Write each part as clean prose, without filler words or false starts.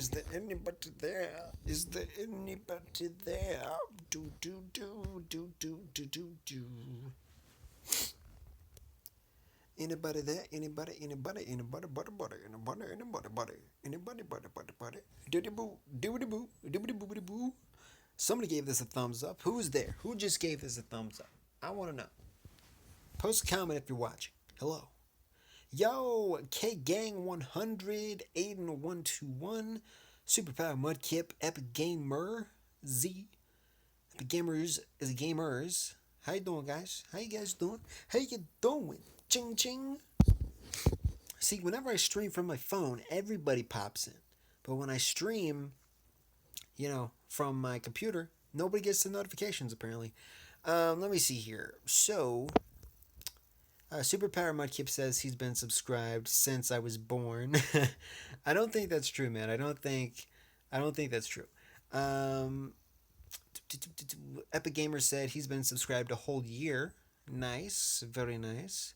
Is there anybody there? Is there anybody there? Do do do do do do do do. Anybody there? Anybody? Anybody? Anybody? Butter butter. Anybody? Anybody? Butter. Anybody? Butter butter butter. Doody boo. Doody boo. Doody boo. Boo. Somebody gave this a thumbs up. Who's there? Who just gave this a thumbs up? I want to know. Post a comment if you're watching. Hello. Yo, K Gang 100, Aiden 121, Superpower Mudkip, Epic Gamer Z, Epic Gamers is gamers. How you doing, guys? How you guys doing? How you doing? Ching ching. See, whenever I stream from my phone, everybody pops in, but when I stream, from my computer, nobody gets the notifications apparently. Let me see here. So, Superpower Mudkip says he's been subscribed since I was born. I don't think that's true, man. I don't think that's true. Um, Epic Gamer said he's been subscribed a whole year. Nice, very nice.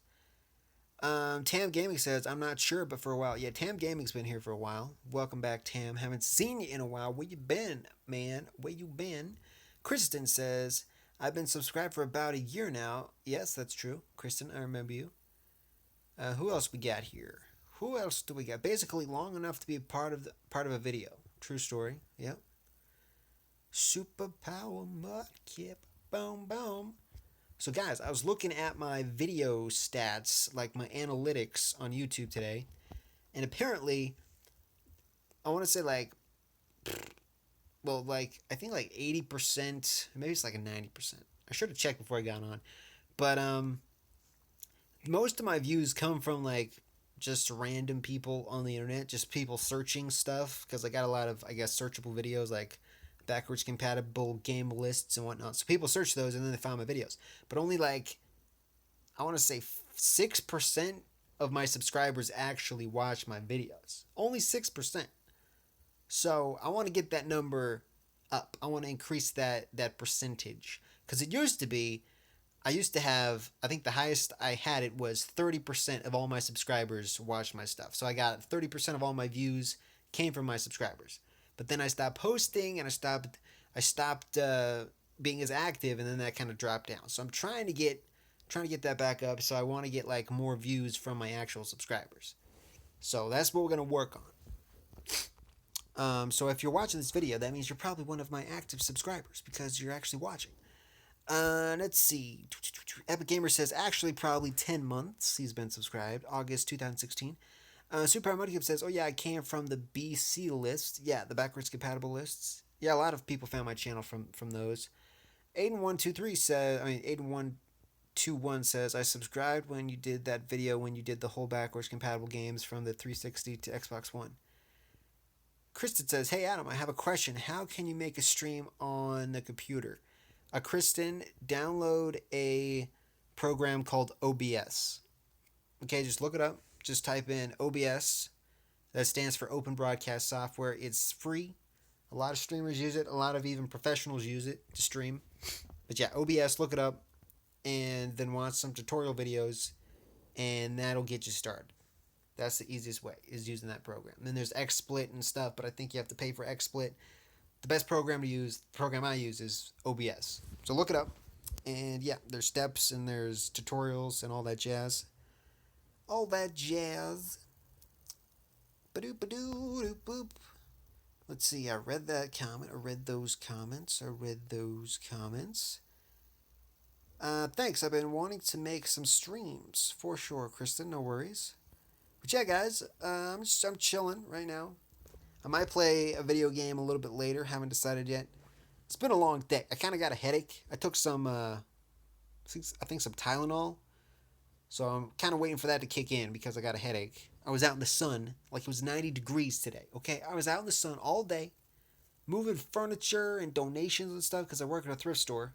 Tam Gaming says I'm not sure, but for a while. Yeah, Tam Gaming's been here for a while. Welcome back, Tam. Haven't seen you in a while. Where you been, man? Where you been? Kristen says I've been subscribed for about a year now. Yes, that's true. Kristen, I remember you. Who else we got here? Who else do we got? Basically, long enough to be a part of a video. True story. Yep. Superpower Mudkip. Boom, boom. So, guys, I was looking at my video stats, like my analytics on YouTube today, and apparently, I want to say I think like 80%, maybe it's like a 90%. I should have checked before I got on. But most of my views come from like just random people on the internet, just people searching stuff, because I got a lot of, I guess, searchable videos like backwards compatible game lists and whatnot. So people search those and then they find my videos. But only like, I want to say 6% of my subscribers actually watch my videos. Only 6%. So I want to get that number up. I want to increase that percentage, because it used to be, I used to have, I think the highest I had it was 30% of all my subscribers watched my stuff. So I got 30% of all my views came from my subscribers. But then I stopped posting and I stopped being as active, and then that kind of dropped down. So I'm trying to get that back up. So I want to get like more views from my actual subscribers. So that's what we're gonna work on. So if you're watching this video, that means you're probably one of my active subscribers because you're actually watching. Let's see. Epic Gamer says actually probably 10 months he's been subscribed. August 2016. Super Mudkip says, oh yeah, I came from the BC list. Yeah, the backwards compatible lists. Yeah, a lot of people found my channel from those. Aiden123 says, Aiden121 says, I subscribed when you did that video when you did the whole backwards compatible games from the 360 to Xbox One. Kristen says, hey Adam, I have a question. How can you make a stream on the computer? Kristen, download a program called OBS. Okay, just look it up. Just type in OBS. That stands for Open Broadcast Software. It's free. A lot of streamers use it. A lot of even professionals use it to stream. But yeah, OBS, look it up. And then watch some tutorial videos. And that'll get you started. That's the easiest way, is using that program. And then there's XSplit and stuff, but I think you have to pay for XSplit. The best program to use, the program I use, is OBS. So look it up. And yeah, there's steps and there's tutorials and all that jazz. All that jazz. Ba-doop-ba-doo-doop-boop. Let's see, I read that comment. I read those comments. Thanks, I've been wanting to make some streams. For sure, Kristen, no worries. But yeah, guys, I'm chilling right now. I might play a video game a little bit later. Haven't decided yet. It's been a long day. I kind of got a headache. I took some, I think some Tylenol. So I'm kind of waiting for that to kick in because I got a headache. I was out in the sun, like it was 90 degrees today, okay? I was out in the sun all day, moving furniture and donations and stuff because I work at a thrift store,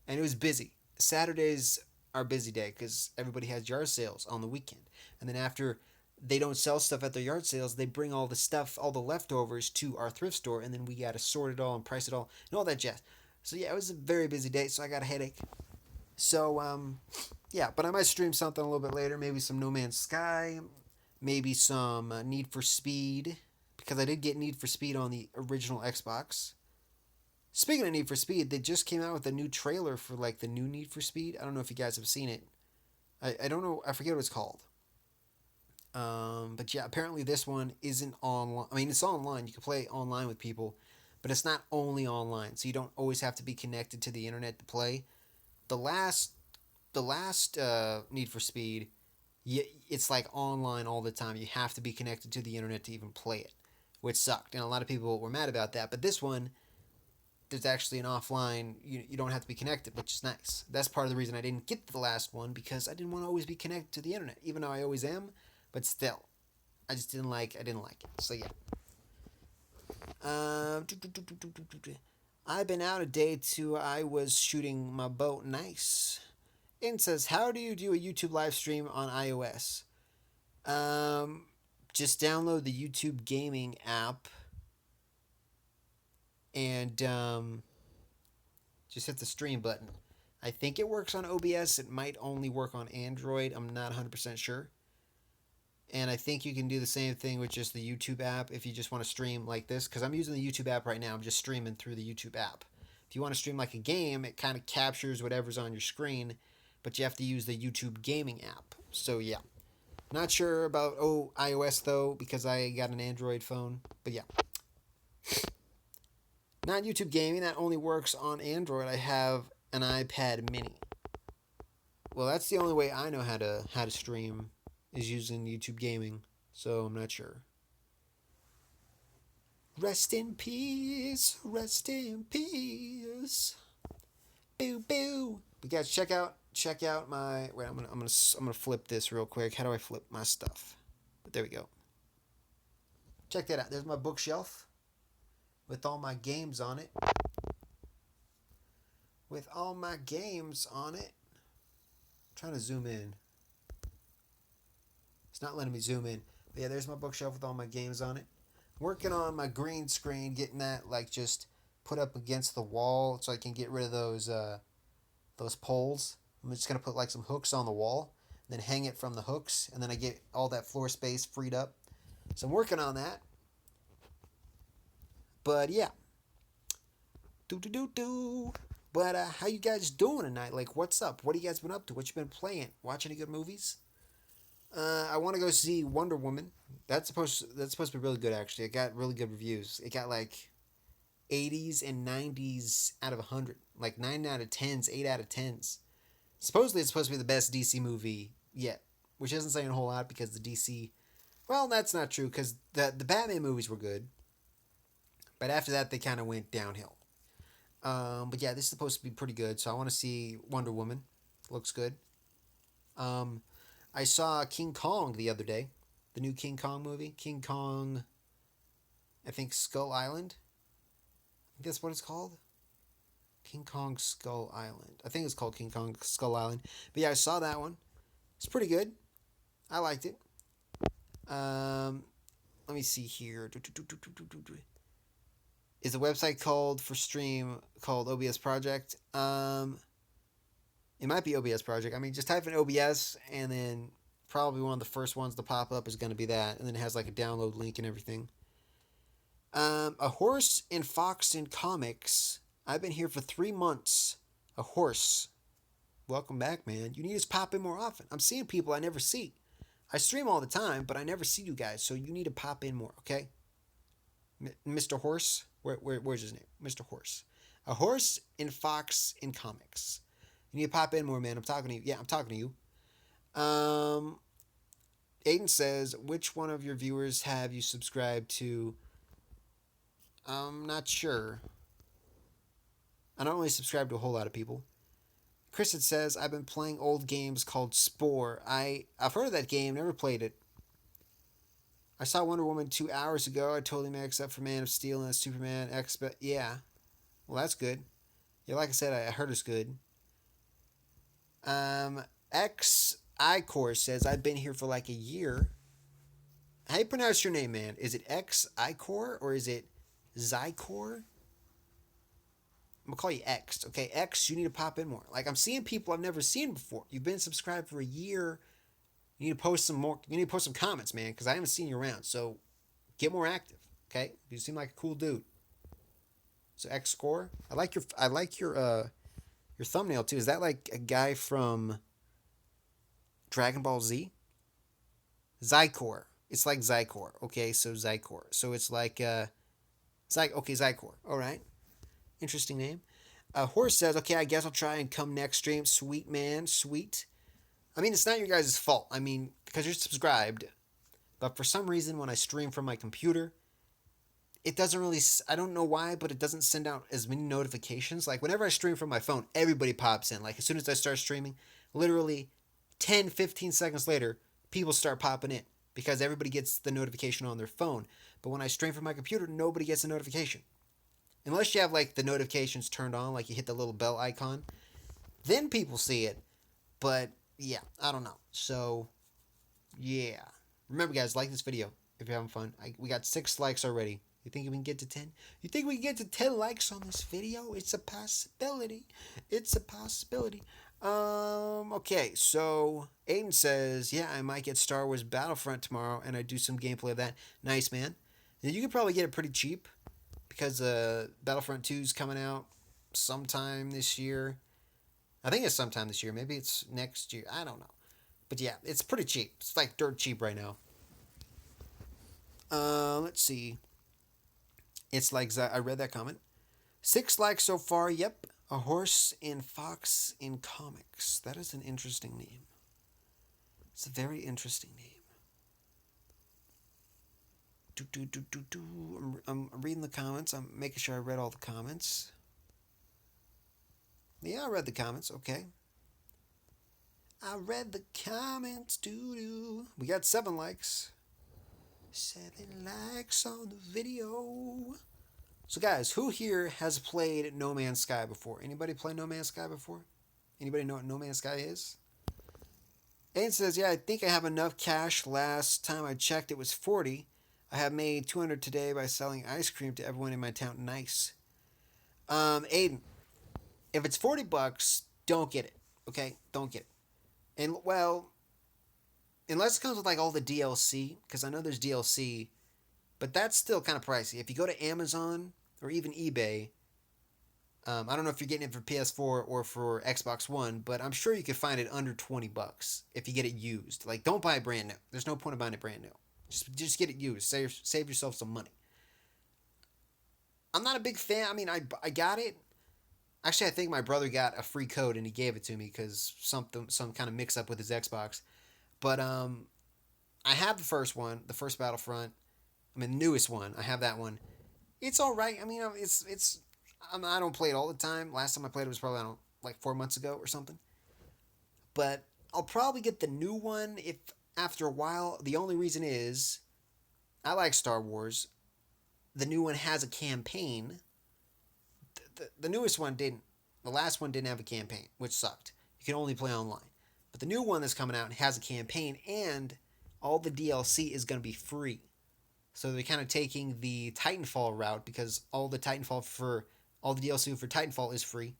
and it was busy. Saturdays are a busy day because everybody has yard sales on the weekend. And then after they don't sell stuff at their yard sales, they bring all the stuff, all the leftovers to our thrift store, and then we got to sort it all and price it all and all that jazz. So yeah, it was a very busy day, so I got a headache. So, yeah, but I might stream something a little bit later. Maybe some No Man's Sky. Maybe some Need for Speed. because I did get Need for Speed on the original Xbox. Speaking of Need for Speed, they just came out with a new trailer for like the new Need for Speed. I don't know if you guys have seen it. I don't know. I forget what it's called. But yeah, apparently this one isn't online. I mean, it's online. You can play online with people, but it's not only online. So you don't always have to be connected to the internet to play. The last, the last Need for Speed, it's like online all the time. You have to be connected to the internet to even play it, which sucked. And a lot of people were mad about that. But this one, there's actually an offline. You don't have to be connected, which is nice. That's part of the reason I didn't get the last one because I didn't want to always be connected to the internet, even though I always am. But still, I just didn't like. I didn't like it. So yeah. Um, I've been out a day too. I was shooting my boat. Nice. And says, how do you do a YouTube live stream on iOS? Um, just download the YouTube gaming app and just hit the stream button. I think it works on OBS. It might only work on Android. I'm not 100% sure. And I think you can do the same thing with just the YouTube app if you just want to stream like this. Because I'm using the YouTube app right now. I'm just streaming through the YouTube app. If you want to stream like a game, it kind of captures whatever's on your screen. But you have to use the YouTube gaming app. So yeah. Not sure about iOS though because I got an Android phone. But yeah. Not YouTube gaming. That only works on Android. I have an iPad mini. Well, that's the only way I know how to stream is using YouTube gaming. So I'm not sure. Rest in peace. Rest in peace. Boo boo. You guys check out my wait, I'm gonna flip this real quick. How do I flip my stuff? But there we go. Check that out. There's my bookshelf with all my games on it. With all my games on it. I'm trying to zoom in. It's not letting me zoom in. But yeah, there's my bookshelf with all my games on it. Working on my green screen, getting that like just put up against the wall so I can get rid of those poles. I'm just gonna put like some hooks on the wall, then hang it from the hooks, and then I get all that floor space freed up. So I'm working on that. But yeah, do do do do. But how you guys doing tonight? Like, what's up? What have you guys been up to? What you been playing? Watching any good movies? I want to go see Wonder Woman. That's supposed to be really good. Actually, it got really good reviews. It got like 80s and 90s out of 100, like 9 out of 10s, 8 out of 10s. Supposedly, it's supposed to be the best DC movie yet, which isn't saying a whole lot because the DC. Well, that's not true because the Batman movies were good, but after that they kind of went downhill. But yeah, this is supposed to be pretty good, so I want to see Wonder Woman. Looks good. Um, I saw King Kong the other day, the new King Kong movie, King Kong. I think Skull Island. I think that's what it's called. King Kong Skull Island. I think it's called King Kong Skull Island. But yeah, I saw that one. It's pretty good. I liked it. Um, let me see here. Is the website called for stream called OBS Project? It might be OBS Project. I mean, just type in OBS and then probably one of the first ones to pop up is going to be that, and then it has like a download link and everything. A horse and fox in comics. I've been here for 3 months. A horse. Welcome back, man. You need to pop in more often. I'm seeing people I never see. I stream all the time, but I never see you guys, so you need to pop in more, okay? Mr. Horse? Where's his name? Mr. Horse. A horse and fox in comics. You need to pop in more, man. I'm talking to you. Yeah, I'm talking to you. Aiden says, which one of your viewers have you subscribed to? I'm not sure. I don't really subscribe to a whole lot of people. Kristen says, I've been playing old games called Spore. I've heard of that game, never played it. I saw Wonder Woman 2 hours ago. I totally made except for Man of Steel and Superman X. But yeah, well that's good. Yeah, like I said, I heard it's good. X Icor says I've been here for like a year. How you pronounce your name, man? Is it X Icor or is it Zykor? I'm gonna call you X. Okay, X, you need to pop in more. Like I'm seeing people I've never seen before. You've been subscribed for a year. You need to post some more. You need to post some comments, man, because I haven't seen you around. So get more active. Okay, you seem like a cool dude. So X score. I like your thumbnail too. Is that like a guy from Dragon Ball Z? Zykor. It's like Zykor. Okay, so Zykor. So it's like okay, Zykor. All right. Interesting name. Horse says, okay, I guess I'll try and come next stream. Sweet man, sweet. I mean, it's not your guys' fault. I mean, because you're subscribed. But for some reason, when I stream from my computer, it doesn't really, I don't know why, but it doesn't send out as many notifications. Like, whenever I stream from my phone, everybody pops in. Like, as soon as I start streaming, literally 10, 15 seconds later, people start popping in because everybody gets the notification on their phone. But when I stream from my computer, nobody gets a notification. Unless you have, like, the notifications turned on, like you hit the little bell icon, then people see it. But, yeah, I don't know. So, yeah. Remember, guys, like this video if you're having fun. We got 6 likes already. You think we can get to 10? You think we can get to 10 likes on this video? It's a possibility. It's a possibility. Okay, so Aiden says, yeah, I might get Star Wars Battlefront tomorrow, and I do some gameplay of that. Nice, man. And you could probably get it pretty cheap because Battlefront 2 is coming out sometime this year. I think it's sometime this year. Maybe it's next year. I don't know. But yeah, it's pretty cheap. It's like dirt cheap right now. Let's see. It's like I read that comment. 6 likes so far. Yep. A horse and fox in comics. That is an interesting name. It's a very interesting name. I'm reading the comments. I'm making sure I read all the comments. Yeah, I read the comments. Okay. I read the comments. We got 7 likes. 7 likes on the video. So guys, who here has played No Man's Sky before? Anybody play No Man's Sky before? Anybody know what No Man's Sky is? Aiden says, yeah, I think I have enough cash. Last time I checked, it was 40. I have made 200 today by selling ice cream to everyone in my town. Nice. Aiden, if it's 40 bucks, don't get it. Okay? Don't get it. And, well, unless it comes with, like, all the DLC, because I know there's DLC, but that's still kind of pricey. If you go to Amazon or even eBay, I don't know if you're getting it for PS4 or for Xbox One, but I'm sure you could find it under 20 bucks if you get it used. Like, don't buy it brand new. There's no point in buying it brand new. Just get it used. Save yourself some money. I'm not a big fan. I mean, I got it. Actually, I think my brother got a free code and he gave it to me because some kind of mix up with his Xbox. But I have the first one, the first Battlefront. I mean, the newest one. I have that one. It's all right. I mean, it's. I don't play it all the time. Last time I played it was probably, I don't know, like 4 months ago or something. But I'll probably get the new one if after a while. The only reason is I like Star Wars. The new one has a campaign. The newest one didn't. The last one didn't have a campaign, which sucked. You can only play online. But the new one that's coming out has a campaign, and all the DLC is going to be free. So they're kind of taking the Titanfall route because all the DLC for Titanfall is free,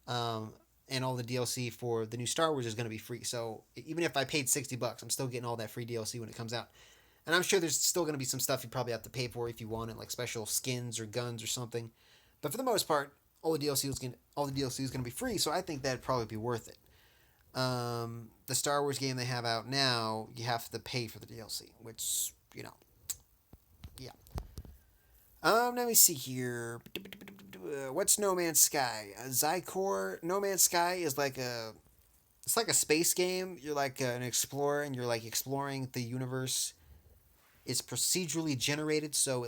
and all the DLC for the new Star Wars is going to be free. So even if I paid $60, I'm still getting all that free DLC when it comes out. And I'm sure there's still going to be some stuff you probably have to pay for if you want it, like special skins or guns or something. But for the most part, all the DLC is going to be free. So I think that'd probably be worth it. The Star Wars game they have out now, you have to pay for the DLC, which yeah. Let me see here. What's No Man's Sky? Zykor. No Man's Sky is it's like a space game. You're like an explorer, and you're like exploring the universe. It's procedurally generated, so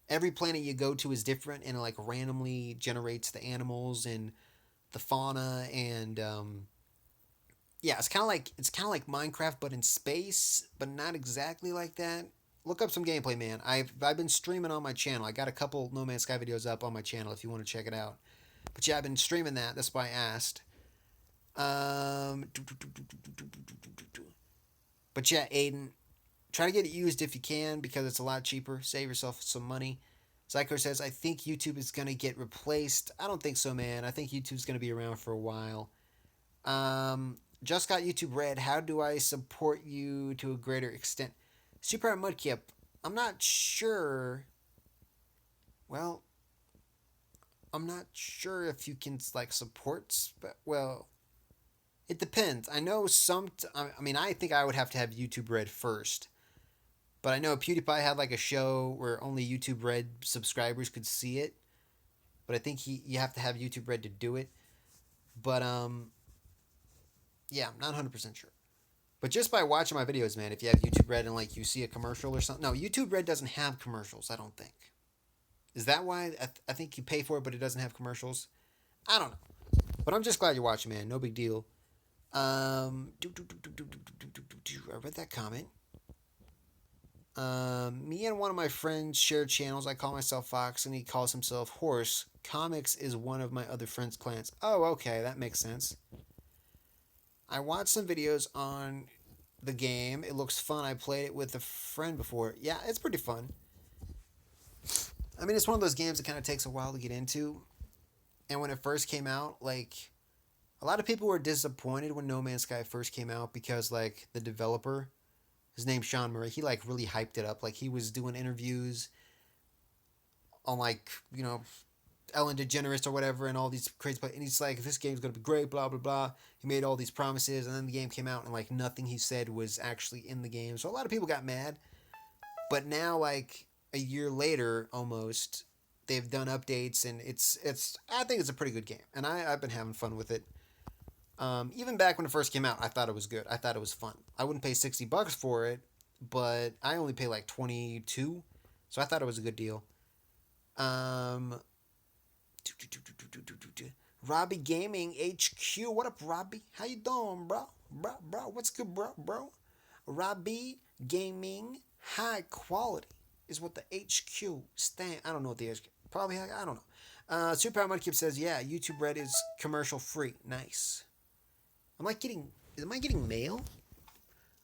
every planet you go to is different, and it like randomly generates the animals and the fauna, and yeah, it's kind of like Minecraft, but in space, but not exactly like that. Look up some gameplay, man. I've been streaming on my channel. I got a couple No Man's Sky videos up on my channel if you want to check it out. But yeah, I've been streaming that. That's why I asked. But yeah, Aiden, try to get it used if you can because it's a lot cheaper. Save yourself some money. Zyko says, I think YouTube is going to get replaced. I don't think so, man. I think YouTube's going to be around for a while. Just got YouTube Red. How do I support you to a greater extent? Super Mudkip, I'm not sure. Well, I'm not sure if you can like support. Well, it depends. I know some. I mean, I think I would have to have YouTube Red first. But I know PewDiePie had like a show where only YouTube Red subscribers could see it. But I think you have to have YouTube Red to do it. But yeah, I'm not 100% sure. But just by watching my videos, man, if you have YouTube Red and like you see a commercial or something, no, YouTube Red doesn't have commercials. I don't think. Is that why? I think you pay for it, but it doesn't have commercials. I don't know. But I'm just glad you're watching, man. No big deal. I read that comment. Me and one of my friends shared channels. I call myself Fox, and he calls himself Horse. Comics is one of my other friends' clans. Oh, okay, that makes sense. I watched some videos on the game. It looks fun. I played it with a friend before. Yeah, it's pretty fun. I mean, it's one of those games that kind of takes a while to get into. And when it first came out, like, a lot of people were disappointed when No Man's Sky first came out because, like, the developer, his name's Sean Murray, he, like, really hyped it up. Like, he was doing interviews on, like, Ellen DeGeneres or whatever and all these crazy, and he's like, this game's gonna be great, blah blah blah. He made all these promises, and then the game came out, and like nothing he said was actually in the game. So a lot of people got mad. But now, like a year later, almost, they've done updates, and it's I think it's a pretty good game, and I've been having fun with it. Even back when it first came out, I thought it was good. I thought it was fun. I wouldn't pay $60 for it, but I only pay like 22, so I thought it was a good deal. Um, Robbie Gaming HQ. What up, Robbie? How you doing, bro? Bro. What's good, bro? Robbie Gaming High Quality is what the HQ stand. I don't know what the HQ. Probably I don't know. Super Power Mudkip says, yeah, YouTube Red is commercial free. Nice. Am I getting mail?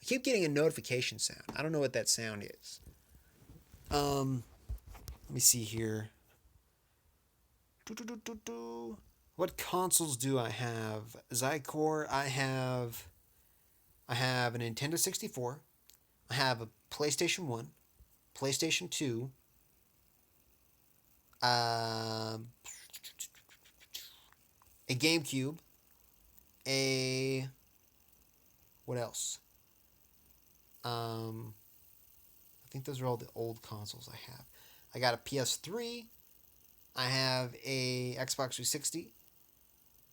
I keep getting a notification sound. I don't know what that sound is. Let me see here. What consoles do I have? Zycore, I have a Nintendo 64. I have a PlayStation 1, PlayStation 2, a GameCube, a what else? I think those are all the old consoles I have. I got a PS3. I have a Xbox 360.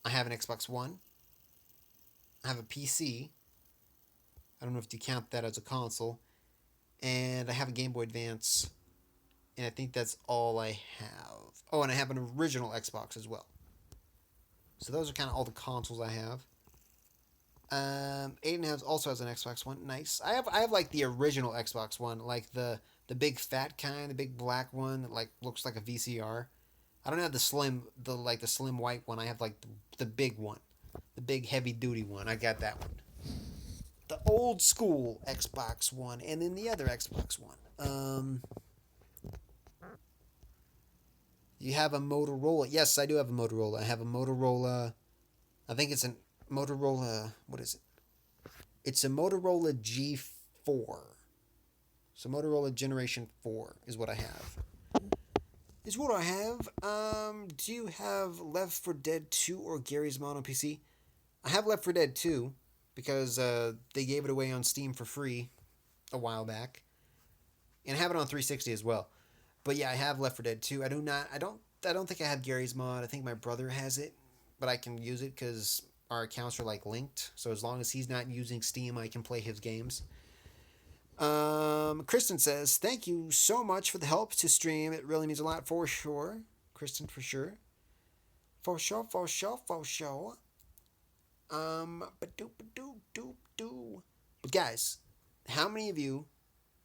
I have an Xbox One. I have a PC. I don't know if you count that as a console. And I have a Game Boy Advance. And I think that's all I have. Oh, and I have an original Xbox as well. So those are kind of all the consoles I have. Aiden also has an Xbox One. Nice. I have like the original Xbox One, like the big fat kind, the big black one that like looks like a VCR. I don't have the slim white one. I have like the big one, the big heavy duty one. I got that one. The old school Xbox One, and then the other Xbox One. You have a Motorola. Yes, I do have a Motorola. I have a Motorola. I think it's a Motorola. What is it? It's a Motorola G4. So Motorola Generation 4 is what I have. Do you have Left 4 Dead 2 or Gary's Mod on PC? I have Left 4 Dead 2 because they gave it away on Steam for free a while back. And I have it on 360 as well. But yeah, I have Left 4 Dead 2. I don't think I have Gary's Mod. I think my brother has it, but I can use it cuz our accounts are like linked. So as long as he's not using Steam, I can play his games. Kristen says, thank you so much for the help to stream. It really means a lot, for sure. Kristen, for sure. For sure. But guys, how many of you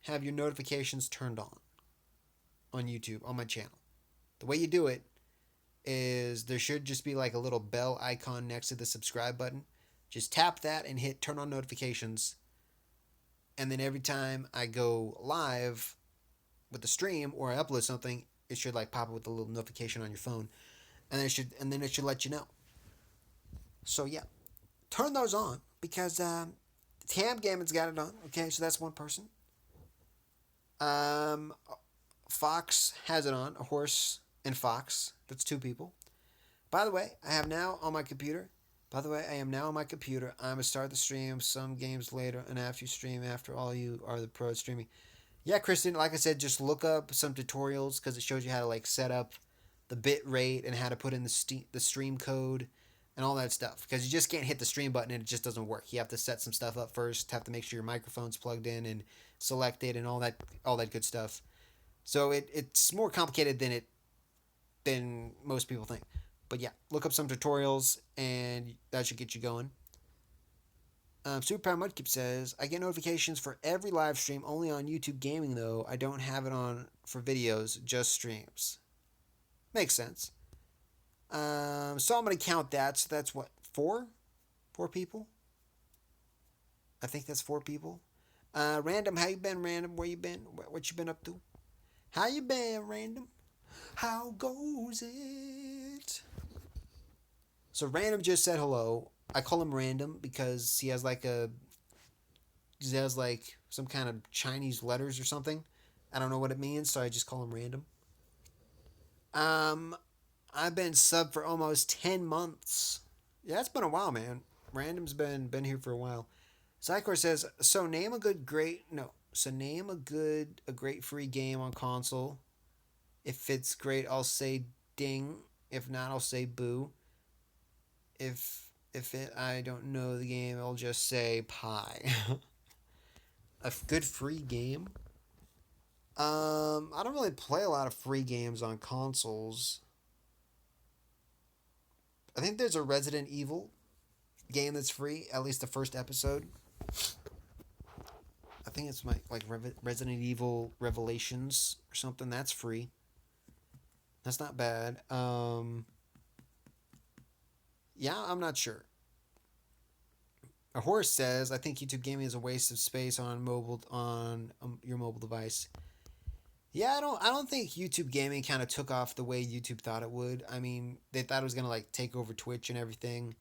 have your notifications turned on YouTube, on my channel? The way you do it is there should just be like a little bell icon next to the subscribe button. Just tap that and hit turn on notifications. And then every time I go live with the stream or I upload something, it should like pop up with a little notification on your phone, and then it should let you know. So yeah, turn those on because Tam Gammon's got it on. Okay, so that's one person. Um, Fox has it on. A horse and Fox. That's two people. By the way, I have now on my computer. By the way, I am now on my computer. I'm gonna start the stream some games later, and after you stream, after all you are the pros streaming. Yeah, Kristen, like I said, just look up some tutorials because it shows you how to like set up the bit rate and how to put in the stream code and all that stuff. Because you just can't hit the stream button and it just doesn't work. You have to set some stuff up first. Have to make sure your microphone's plugged in and selected and all that good stuff. So it's more complicated than most people think. But yeah, look up some tutorials and that should get you going. Super Power Mudkip says, I get notifications for every live stream only on YouTube Gaming though. I don't have it on for videos, just streams. Makes sense. So I'm gonna count that. So that's what, four? Four people? I think that's four people. Random, how you been, Random? Where you been? What you been up to? How you been, Random? How goes it? So Random just said hello. I call him Random because he has like some kind of Chinese letters or something. I don't know what it means, so I just call him Random. Um, I've been sub for almost 10 months. Yeah, it's been a while, man. Random's been here for a while. Psychor says, so name a good great no. So name a great free game on console. If it's great, I'll say ding. If not, I'll say boo. If I don't know the game, I'll just say pie. A good free game. I don't really play a lot of free games on consoles. I think there's a Resident Evil game that's free, at least the first episode. I think it's Resident Evil Revelations or something. That's free. That's not bad. Yeah, I'm not sure. A horse says, "I think YouTube gaming is a waste of space on your mobile device." Yeah, I don't think YouTube gaming kind of took off the way YouTube thought it would. I mean, they thought it was gonna like take over Twitch and everything,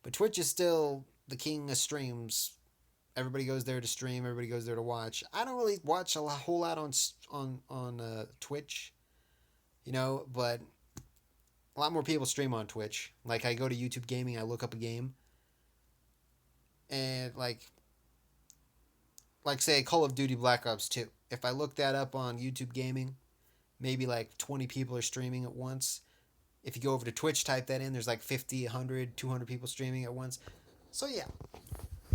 but Twitch is still the king of streams. Everybody goes there to stream. Everybody goes there to watch. I don't really watch whole lot on Twitch, but a lot more people stream on Twitch. Like I go to YouTube Gaming, I look up a game, and like say Call of Duty Black Ops 2. If I look that up on YouTube Gaming, maybe like 20 people are streaming at once. If you go over to Twitch, type that in, there's like 50, 100, 200 people streaming at once. So yeah.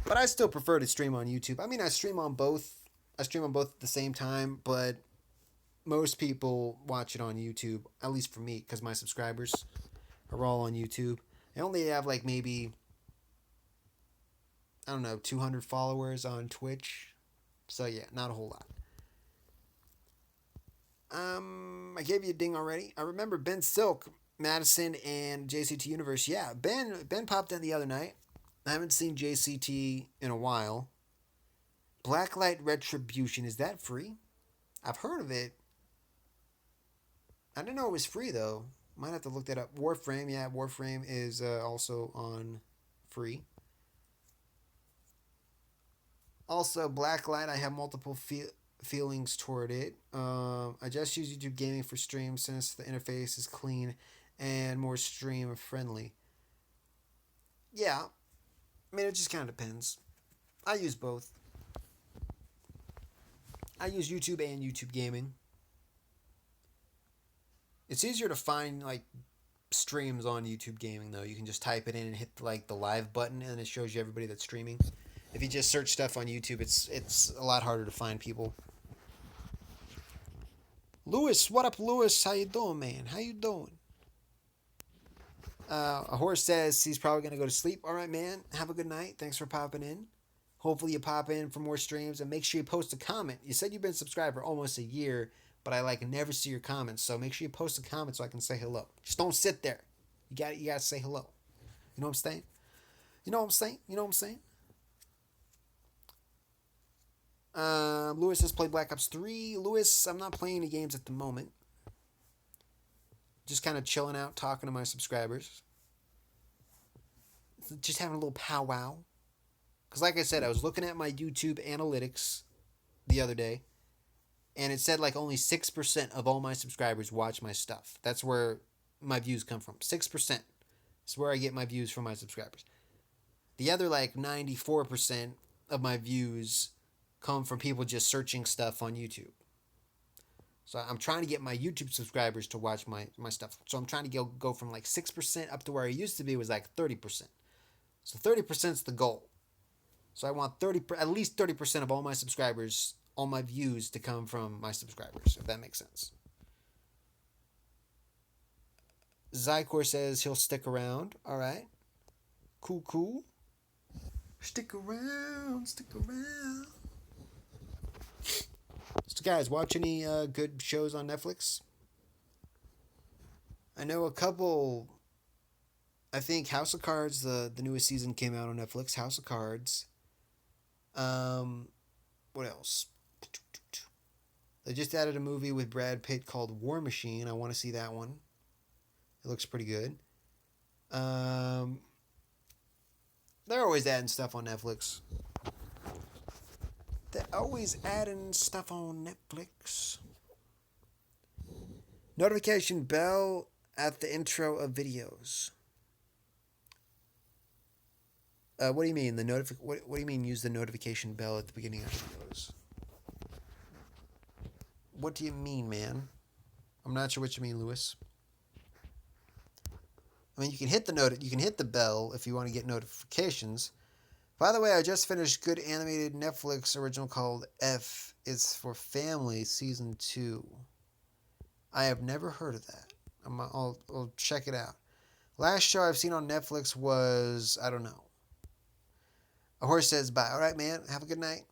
But I still prefer to stream on YouTube. I mean, I stream on both. I stream on both at the same time, but most people watch it on YouTube, at least for me, because my subscribers are all on YouTube. I only have like maybe, I don't know, 200 followers on Twitch. So yeah, not a whole lot. I gave you a ding already. I remember Ben Silk, Madison, and JCT Universe. Yeah, Ben popped in the other night. I haven't seen JCT in a while. Blacklight Retribution, is that free? I've heard of it. I didn't know it was free though. Might have to look that up. Warframe, yeah, Warframe is also on free. Also, Blacklight, I have multiple feelings toward it. I just use YouTube Gaming for streams since the interface is clean and more stream friendly. Yeah, I mean, it just kind of depends. I use both. I use YouTube and YouTube Gaming. It's easier to find like streams on YouTube Gaming though. You can just type it in and hit like the live button, and it shows you everybody that's streaming. If you just search stuff on YouTube, it's a lot harder to find people. Lewis, what up, Lewis? How you doing, man? How you doing? A horse says he's probably gonna go to sleep. All right, man. Have a good night. Thanks for popping in. Hopefully you pop in for more streams and make sure you post a comment. You said you've been subscribed for almost a year, but I like never see your comments. So make sure you post a comment so I can say hello. Just don't sit there. You gotta say hello. You know what I'm saying? You know what I'm saying? You know what I'm saying? Lewis has played Black Ops 3. Lewis, I'm not playing any games at the moment. Just kind of chilling out, talking to my subscribers. Just having a little powwow. Because like I said, I was looking at my YouTube analytics the other day. and it said like only 6% of all my subscribers watch my stuff. That's where my views come from. 6%. It's where I get my views from my subscribers. The other like 94% of my views come from people just searching stuff on YouTube. So I'm trying to get my YouTube subscribers to watch my stuff. So I'm trying to go from like 6% up to where I used to be was like 30%. So 30% is the goal. So I want at least 30% of all my subscribers, all my views to come from my subscribers, if that makes sense. Zykor says he'll stick around. All right. Cool, cool. Stick around, stick around. So guys, watch any good shows on Netflix? I know a couple. I think House of Cards, the newest season came out on Netflix. House of Cards. What else? They just added a movie with Brad Pitt called War Machine. I want to see that one. It looks pretty good. They're always adding stuff on Netflix. They're always adding stuff on Netflix. Notification bell at the intro of videos. What do you mean what do you mean use the notification bell at the beginning of videos? What do you mean, man? I'm not sure what you mean, Lewis. I mean, you can hit the bell if you want to get notifications. By the way, I just finished good animated Netflix original called F is for Family Season 2. I have never heard of that. I'll check it out. Last show I've seen on Netflix was, I don't know. A horse says bye. All right, man. Have a good night.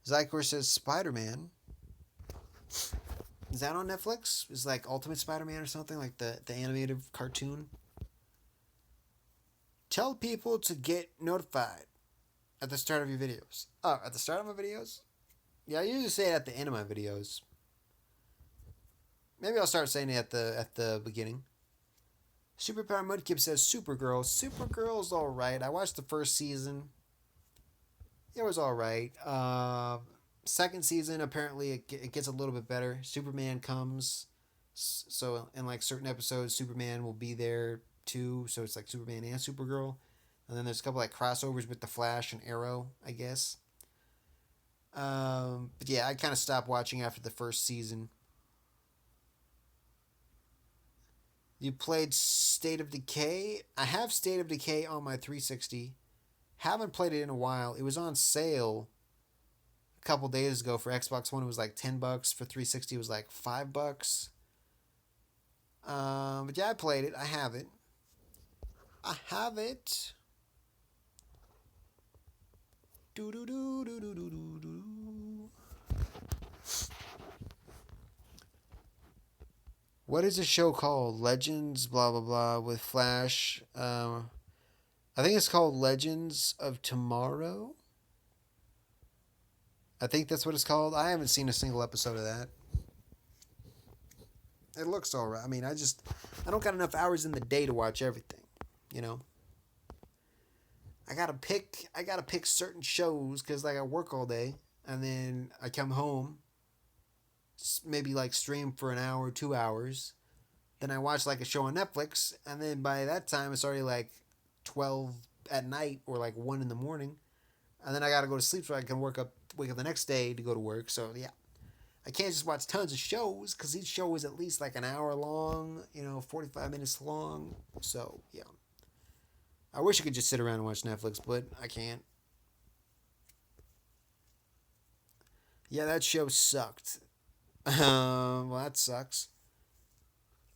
Zykor says Spider-Man. Is that on Netflix? Is like Ultimate Spider-Man or something? Like the animated cartoon? Tell people to get notified at the start of your videos. Oh, at the start of my videos? Yeah, I usually say it at the end of my videos. Maybe I'll start saying it at the beginning. Superpower Mudkip says Supergirl. Supergirl's alright. I watched the first season. It was alright. Second season, apparently it gets a little bit better. Superman comes. So in like certain episodes, Superman will be there too. So it's like Superman and Supergirl. And then there's a couple like crossovers with the Flash and Arrow, I guess. But yeah, I kind of stopped watching after the first season. You played State of Decay? I have State of Decay on my 360. Haven't played it in a while. It was on sale a couple days ago for Xbox One. It was like $10. For 360, it was like $5. But yeah, I played it. I have it. I have it. Do do do do do do do do. What is the show called? Legends, blah blah blah, with Flash. I think it's called Legends of Tomorrow. I think that's what it's called. I haven't seen a single episode of that. It looks alright. I mean, I don't got enough hours in the day to watch everything, you know. I gotta pick certain shows because like I work all day and then I come home, maybe like stream for an hour, 2 hours, then I watch like a show on Netflix, and then by that time it's already like 12 at night or like 1 in the morning, and then I gotta go to sleep so I can wake up the next day to go to work. So yeah, I can't just watch tons of shows because each show is at least like an hour long, 45 minutes long. So yeah. I wish I could just sit around and watch Netflix, but I can't. Yeah, that show sucked. Well, that sucks.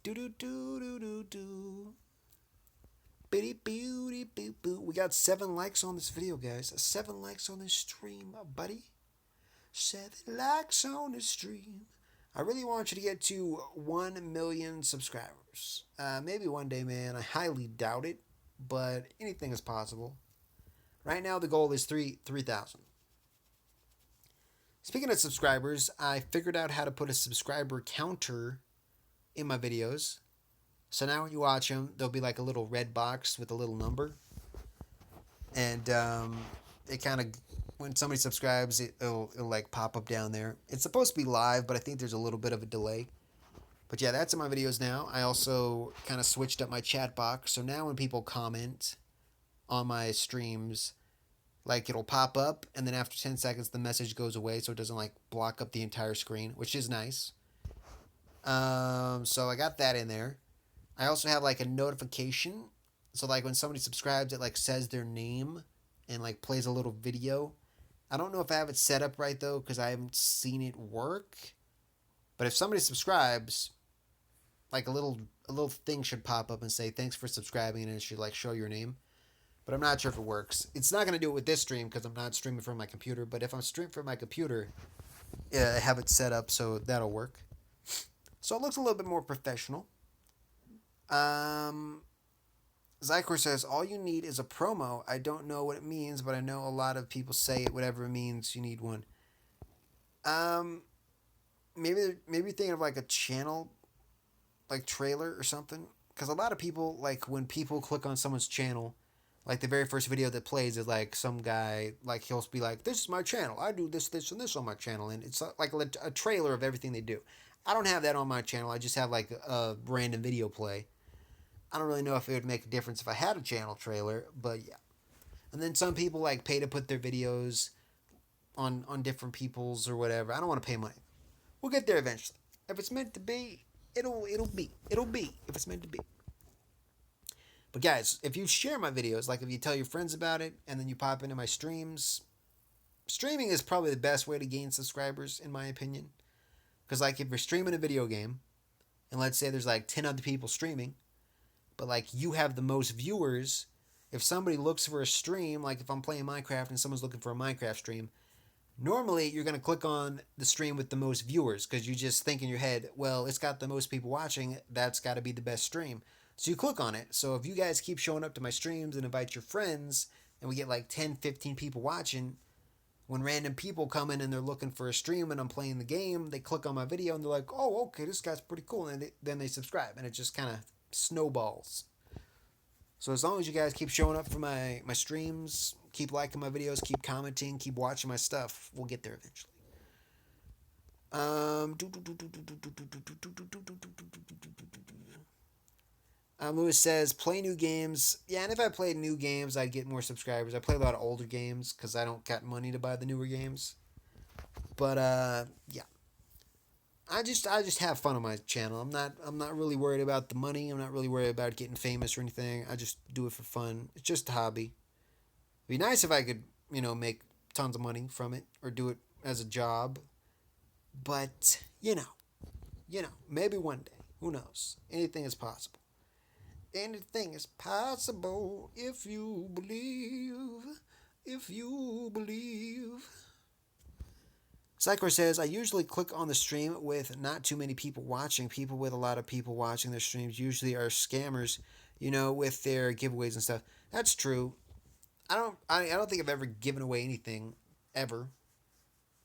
Do do do do do do. Bitty booty boo boo. We got 7 likes on this video, guys. 7 likes on this stream, buddy. 7 likes on this stream. I really want you to get to 1 million subscribers. Maybe one day, man. I highly doubt it. But anything is possible. Right now, the goal is 3,000. Speaking of subscribers, I figured out how to put a subscriber counter in my videos. So now when you watch them, there'll be like a little red box with a little number. And it kind of when somebody subscribes, it'll like pop up down there. It's supposed to be live, but I think there's a little bit of a delay. But yeah, that's in my videos now. I also kind of switched up my chat box, so now when people comment on my streams, like it'll pop up, and then after 10 seconds the message goes away, so it doesn't like block up the entire screen, which is nice. So I got that in there. I also have like a notification, so like when somebody subscribes, it like says their name and like plays a little video. I don't know if I have it set up right though, because I haven't seen it work. But if somebody subscribes, like a little thing should pop up and say thanks for subscribing, and it should like show your name. But I'm not sure if it works. It's not going to do it with this stream because I'm not streaming from my computer. But if I'm streaming from my computer, I have it set up so that'll work. So it looks a little bit more professional. Zycor says, all you need is a promo. I don't know what it means, but I know a lot of people say it, whatever it means, you need one. Maybe you're thinking of like a channel, like trailer or something. Because a lot of people, like when people click on someone's channel, like the very first video that plays is like some guy, like he'll be like, this is my channel. I do this, this, and this on my channel. And it's like a trailer of everything they do. I don't have that on my channel. I just have like a random video play. I don't really know if it would make a difference if I had a channel trailer, but yeah. And then some people like pay to put their videos on different people's or whatever. I don't want to pay money. We'll get there eventually. If it's meant to be, it'll be. It'll be if it's meant to be. But guys, if you share my videos, like if you tell your friends about it and then you pop into my streams, streaming is probably the best way to gain subscribers in my opinion. Because like if you're streaming a video game, and let's say there's like 10 other people streaming, but like you have the most viewers, if somebody looks for a stream, like if I'm playing Minecraft and someone's looking for a Minecraft stream, normally you're going to click on the stream with the most viewers because you just think in your head, well, it's got the most people watching, that's got to be the best stream. So you click on it. So if you guys keep showing up to my streams and invite your friends and we get like 10, 15 people watching, when random people come in and they're looking for a stream and I'm playing the game, they click on my video and they're like, oh, okay, this guy's pretty cool. And then they subscribe and it just kind of snowballs. So as long as you guys keep showing up for my streams, keep liking my videos, keep commenting, keep watching my stuff, we'll get there eventually. Lewis says, play new games. Yeah, and if I played new games, I'd get more subscribers. I play a lot of older games because I don't got money to buy the newer games. But yeah, I just have fun on my channel. I'm not really worried about the money. I'm not really worried about getting famous or anything. I just do it for fun. It's just a hobby. It'd be nice if I could, make tons of money from it or do it as a job. But, maybe one day. Who knows? Anything is possible. Anything is possible if you believe. If you believe. Psychor says, I usually click on the stream with not too many people watching. People with a lot of people watching their streams usually are scammers, with their giveaways and stuff. That's true. I don't think I've ever given away anything, ever.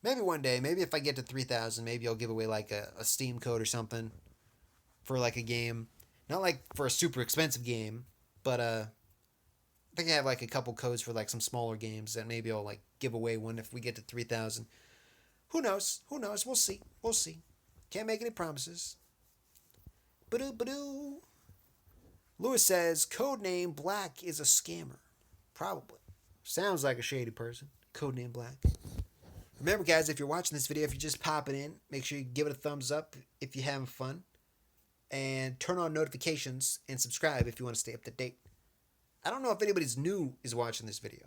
Maybe one day. Maybe if I get to 3,000, maybe I'll give away like a Steam code or something for like a game. Not like for a super expensive game, but I think I have like a couple codes for like some smaller games that maybe I'll like give away one if we get to 3,000. Who knows? Who knows? We'll see. We'll see. Can't make any promises. Ba-doo. Lewis says, Codename Black is a scammer. Probably. Sounds like a shady person. Codename Black. Remember, guys, if you're watching this video, if you're just popping in, make sure you give it a thumbs up if you're having fun. And turn on notifications and subscribe if you want to stay up to date. I don't know if anybody's new is watching this video.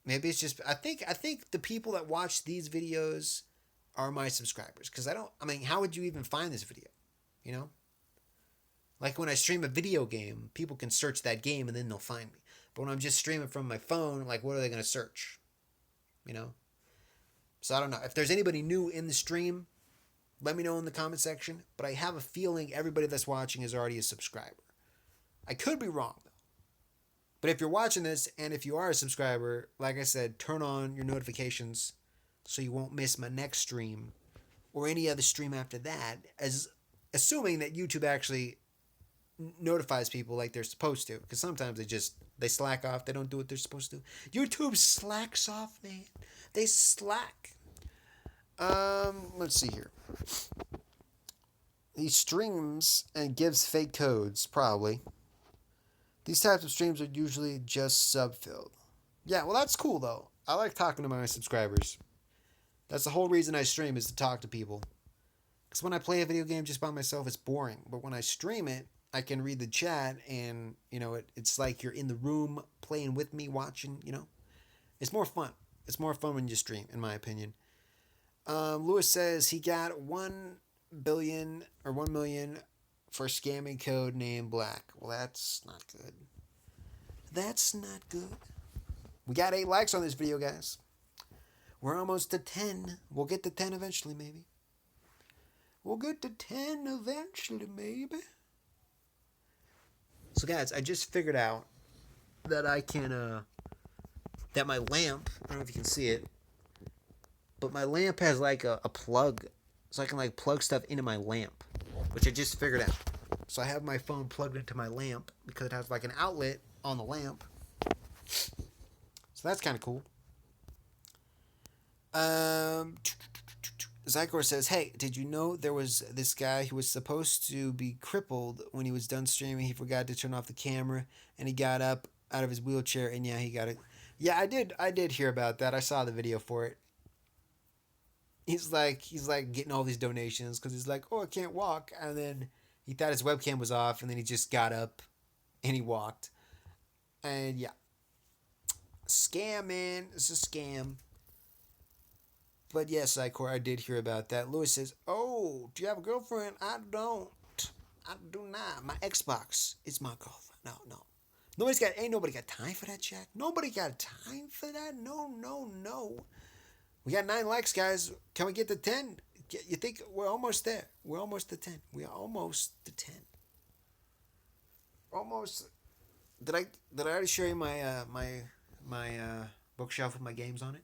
Maybe it's just I think the people that watch these videos are my subscribers because how would you even find this video? Like when I stream a video game, people can search that game and then they'll find me. But when I'm just streaming from my phone, like what are they going to search? So I don't know. If there's anybody new in the stream, let me know in the comment section, but I have a feeling everybody that's watching is already a subscriber. I could be wrong, though. But if you're watching this, and if you are a subscriber, like I said, turn on your notifications so you won't miss my next stream or any other stream after that, assuming that YouTube actually notifies people like they're supposed to. Because sometimes they slack off. They don't do what they're supposed to. YouTube slacks off, man. They slack. Let's see here. He streams and gives fake codes, probably. These types of streams are usually just sub-filled. Yeah, well, that's cool, though. I like talking to my subscribers. That's the whole reason I stream, is to talk to people. Because when I play a video game just by myself, it's boring. But when I stream it, I can read the chat, and, it's like you're in the room playing with me, watching, It's more fun. It's more fun when you stream, in my opinion. Lewis says he got 1 billion or 1 million for scamming code named Black. Well, that's not good. That's not good. We got 8 likes on this video, guys. We're almost to 10. We'll get to 10 eventually, maybe. We'll get to 10 eventually, maybe. So, guys, I just figured out that I can, that my lamp, I don't know if you can see it, but my lamp has like a plug. So I can like plug stuff into my lamp, which I just figured out. So I have my phone plugged into my lamp because it has like an outlet on the lamp. So that's kind of cool. Zykor says, hey, did you know there was this guy who was supposed to be crippled when he was done streaming? He forgot to turn off the camera and he got up out of his wheelchair and yeah, he got it. Yeah, I did hear about that. I saw the video for it. He's like getting all these donations because he's like, oh, I can't walk. And then he thought his webcam was off and then he just got up and he walked. And yeah. Scam, man. It's a scam. But yes, Icor, I did hear about that. Lewis says, oh, do you have a girlfriend? I don't. I do not. My Xbox is my girlfriend. No. Ain't nobody got time for that, Jack. Nobody got time for that. No. We got 9 likes, guys. Can we get to 10? You think we're almost there? We're almost to 10. We are almost to 10. Almost. Did I already show you my bookshelf with my games on it?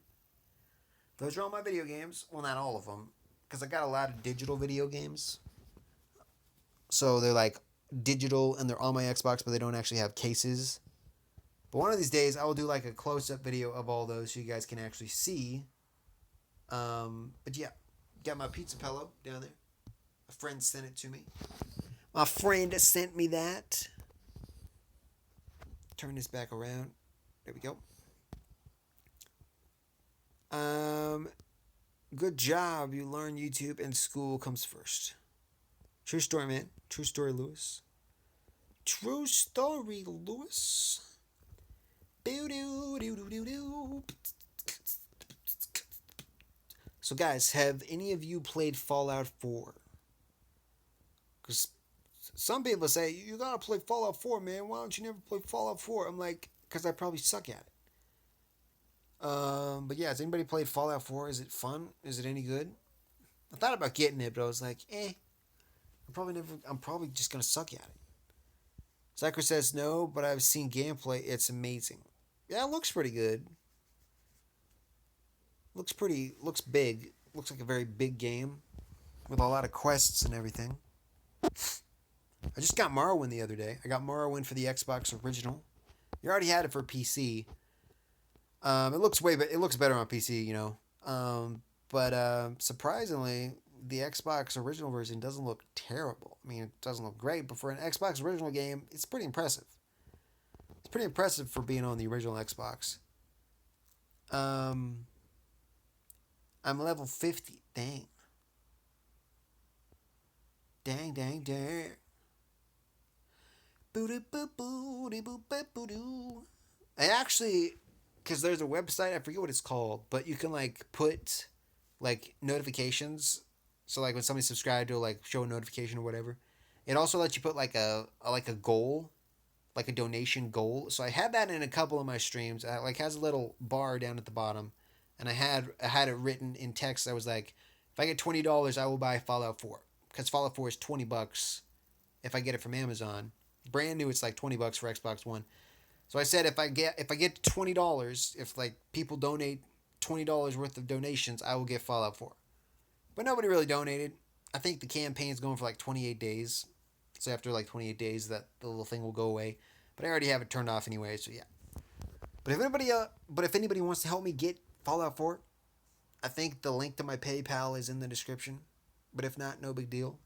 Those are all my video games. Well, not all of them, because I got a lot of digital video games. So they're like digital and they're on my Xbox, but they don't actually have cases. But one of these days, I will do like a close-up video of all those so you guys can actually see. But yeah, got my pizza pillow down there. A friend sent it to me. My friend sent me that. Turn this back around. There we go. Good job. You learn YouTube and school comes first. True story, man. True story, Lewis. True story, Lewis. So, guys, have any of you played Fallout 4? Because some people say, you gotta play Fallout 4, man. Why don't you never play Fallout 4? I'm like, because I probably suck at it. But yeah, has anybody played Fallout 4? Is it fun? Is it any good? I thought about getting it, but I was like, I'm probably just gonna suck at it. Zyker says no, but I've seen gameplay. It's amazing. Yeah, it looks pretty good. Looks big. Looks like a very big game with a lot of quests and everything. I just got Morrowind the other day. I got Morrowind for the Xbox original. You already had it for PC. It looks better on PC, but surprisingly, the Xbox original version doesn't look terrible. I mean, it doesn't look great, but for an Xbox original game, it's pretty impressive. It's pretty impressive for being on the original Xbox. I'm level 50. Dang. I actually, because there's a website, I forget what it's called, but you can put notifications. So when somebody subscribed, to show a notification or whatever. It also lets you put a goal, like a donation goal. So I had that in a couple of my streams. It has a little bar down at the bottom, and I had it written in text. I was like, if I get $20, I will buy Fallout 4, because Fallout 4 is $20 if I get it from Amazon. Brand new, it's like $20 for Xbox One. So I said if I get $20, if people donate $20 worth of donations, I will get Fallout 4. But nobody really donated. I think the campaign's going for 28 days. So after like 28 days, that the little thing will go away. But I already have it turned off anyway, so yeah. But if anybody wants to help me get Fallout 4, I think the link to my PayPal is in the description. But if not, no big deal.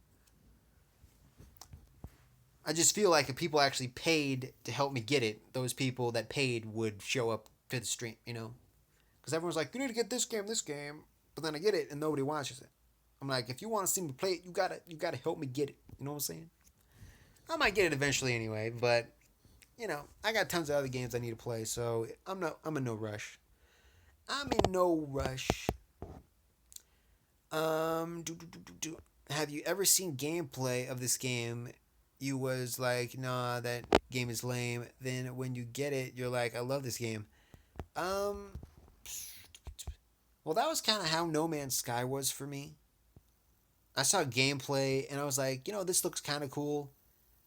I just feel like if people actually paid to help me get it, those people that paid would show up to the stream, you know? Because everyone's like, you need to get this game. But then I get it and nobody watches it. I'm like, if you want to see me play it, you gotta help me get it. You know what I'm saying? I might get it eventually anyway, but you know, I got tons of other games I need to play, so I'm in no rush. I'm in no rush. Have you ever seen gameplay of this game? You was like, nah, that game is lame. Then when you get it, you're like, I love this game. Um, well, that was kind of how No Man's Sky was for me. I saw gameplay and I was like, this looks kind of cool,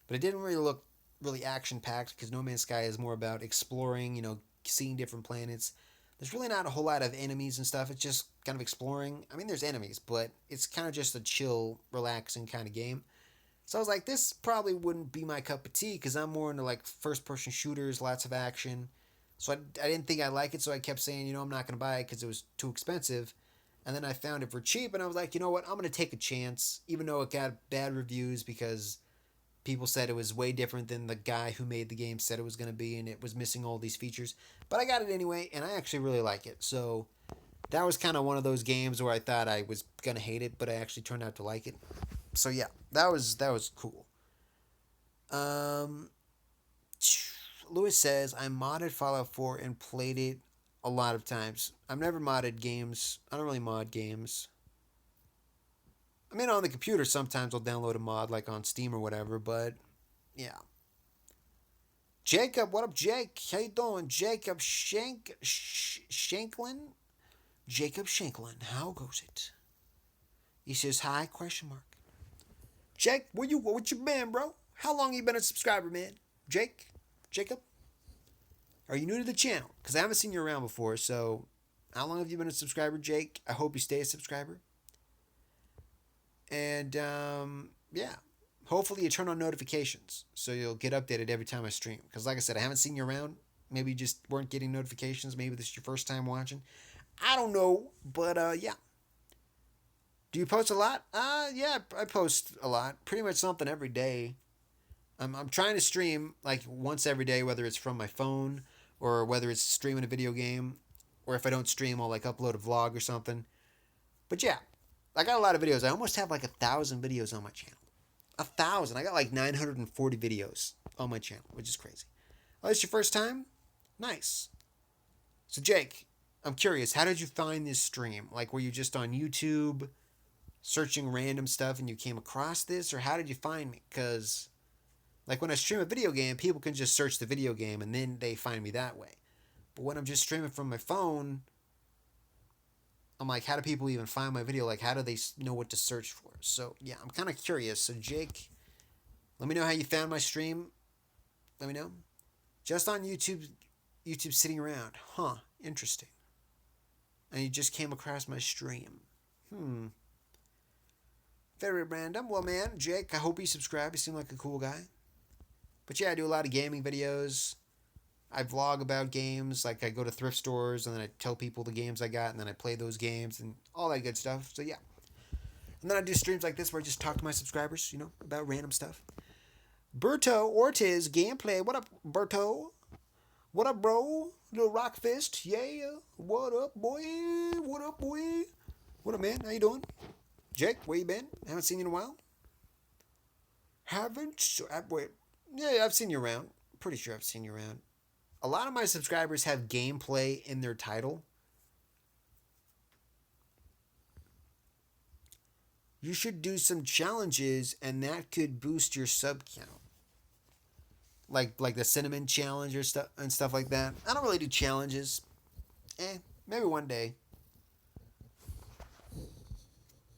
but it didn't really look really action packed because No Man's Sky is more about exploring, seeing different planets. There's really not a whole lot of enemies and stuff. It's just kind of exploring. I mean, there's enemies, but it's kind of just a chill, relaxing kind of game. So I was like, this probably wouldn't be my cup of tea because I'm more into like first person shooters, lots of action. So I didn't think I'd like it, so I kept saying, I'm not going to buy it because it was too expensive. And then I found it for cheap, and I was like, you know what, I'm going to take a chance, even though it got bad reviews because people said it was way different than the guy who made the game said it was going to be, and it was missing all these features. But I got it anyway, and I actually really like it. So that was kind of one of those games where I thought I was going to hate it, but I actually turned out to like it. So yeah, that was cool. Um, Lewis says I modded Fallout 4 and played it a lot of times. I've never modded games. I don't really mod games. I mean, on the computer sometimes I'll download a mod like on Steam or whatever, but yeah. Jacob, what up, Jake? How you doing, Jacob Shanklin? Jacob Shanklin, how goes it? He says hi? Question mark. Jake, what you been, bro? How long you been a subscriber, man? Jacob, are you new to the channel? Because I haven't seen you around before. So, how long have you been a subscriber, Jake? I hope you stay a subscriber. And yeah, hopefully you turn on notifications so you'll get updated every time I stream. Because like I said, I haven't seen you around. Maybe you just weren't getting notifications. Maybe this is your first time watching. I don't know, but yeah. Do you post a lot? Yeah, I post a lot. Pretty much something every day. I'm trying to stream like once every day, whether it's from my phone or whether it's streaming a video game, or if I don't stream, I'll like upload a vlog or something. But yeah, I got a lot of videos. I almost have like 1,000 videos on my channel. 1,000. I got like 940 videos on my channel, which is crazy. Oh, it's your first time? Nice. So Jake, I'm curious, how did you find this stream? Like, were you just on YouTube searching random stuff and you came across this, or how did you find me? Because like when I stream a video game, people can just search the video game and then they find me that way. But when I'm just streaming from my phone, I'm like, how do people even find my video? Like, how do they know what to search for? So yeah, I'm kind of curious. So Jake, let me know how you found my stream. Let me know. Just on YouTube, sitting around. Huh, interesting. And you just came across my stream. Very random. Well, man, Jake, I hope you subscribe. You seem like a cool guy. But yeah, I do a lot of gaming videos. I vlog about games. Like I go to thrift stores and then I tell people the games I got and then I play those games and all that good stuff. So yeah. And then I do streams like this where I just talk to my subscribers, about random stuff. Berto Ortiz gameplay. What up, Berto? What up, bro? Little rock fist. Yeah. What up, boy? What up, boy? What up, man? How you doing? Jake, where you been? Haven't seen you in a while. Haven't? Wait. Yeah, I've seen you around. Pretty sure I've seen you around. A lot of my subscribers have gameplay in their title. You should do some challenges and that could boost your sub count. Like the cinnamon challenge or stuff and stuff like that. I don't really do challenges. Maybe one day.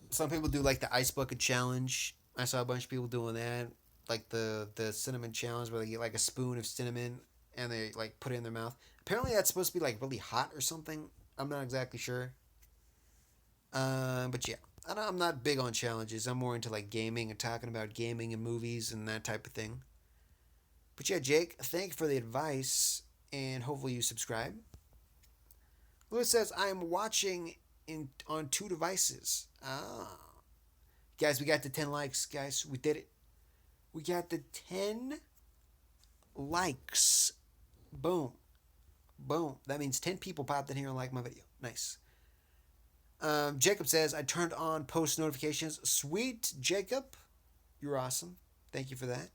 Some people do like the ice bucket challenge. I saw a bunch of people doing that. Like the cinnamon challenge where they get like a spoon of cinnamon and they like put it in their mouth. Apparently that's supposed to be like really hot or something. I'm not exactly sure. But yeah, I'm not big on challenges. I'm more into like gaming and talking about gaming and movies and that type of thing. But yeah, Jake, thank you for the advice, and hopefully you subscribe. Lewis says I am watching in on two devices. Ah, guys, we got the 10 likes. Guys, we did it. We got the 10 likes. Boom, boom. That means 10 people popped in here and liked my video. Nice. Jacob says I turned on post notifications. Sweet, Jacob, you're awesome. Thank you for that.